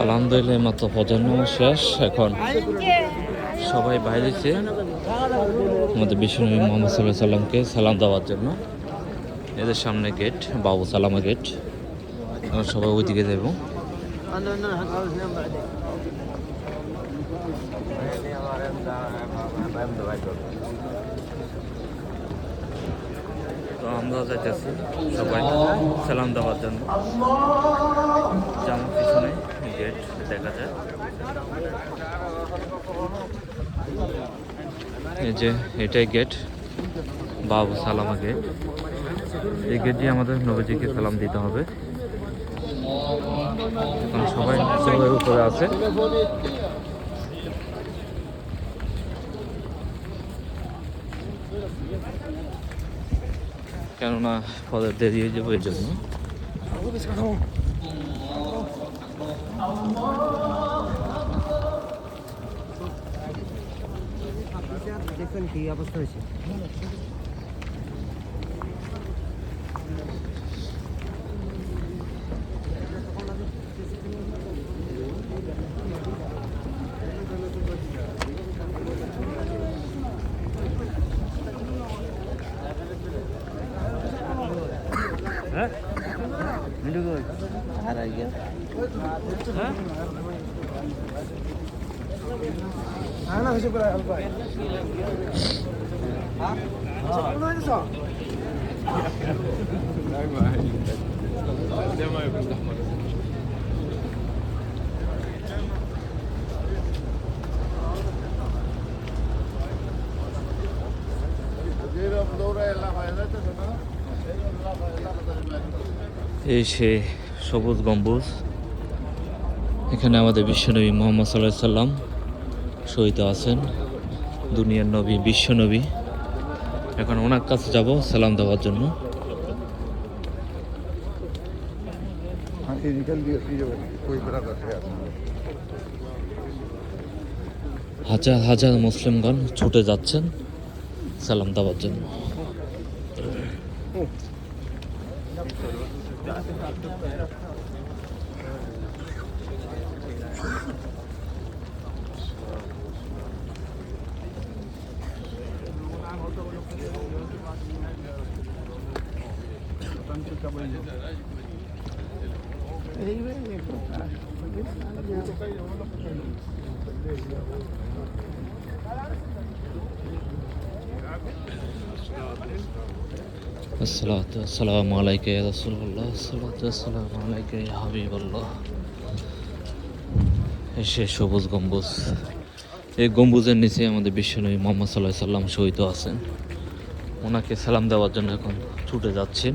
আলহামদুলিল্লাহ মাত্র ফজর নামাজ শেষ। এখন সবাই বাইরেছে আমাদের বিশ্বনবী মোহাম্মদ সাল্লাহ সাল্লামকে সালাম দেওয়ার জন্য। এদের সামনে গেট, বাবু সালামা গেট। আমরা সবাই ওইদিকে যাব। তো আমরা যাইতেছি সবাই সালাম দেওয়ার জন্য। যেমন পিছনে গেট দেখা যায়। এই যে এটাই গেট, বাবু সালামা গেট। এই গেট দিয়ে আমাদের নবীজিকে সালাম দিতে হবে। এখন সবাই সবার উপরে আছে। কেননা ফজর দেরি হয়ে যাবে এই জন্য। দেখছেন কি অবস্থা হয়েছে? হ্যাঁ মিন্টু কই হারাই গেল। হ্যাঁ আনা হিসাব করে আলবা হ্যাঁ কোন হইছে নাই ভাই দেমাই বন্ধ এই সে সবুজ গম্বুজ। এখানে আমাদের বিশ্বনবী মোহাম্মদ সাল্লাহ সাল্লাম শহীদ আছেন, দুনিয়ার নবী, বিশ্বনবী। এখন ওনার কাছে যাব সালাম দেওয়ার জন্য। হাজার হাজার মুসলিমগণ ছুটে যাচ্ছেন সালাম দেওয়ার জন্য। আসসালাতু আসসালামু আলাইকা ইয়া রাসূলুল্লাহ, আসসালাতু আসসালামু আলাইকা ইয়া হাবিবাল্লাহ। সে সবুজ গম্বুজ। এই গম্বুজের নিচে আমাদের বিশ্বনবী মুহাম্মদ সাল্লাল্লাহু আলাইহি সাল্লাম শহীদ আছেন। ওনাকে সালাম দেওয়ার জন্য এখন ছুটে যাচ্ছেন।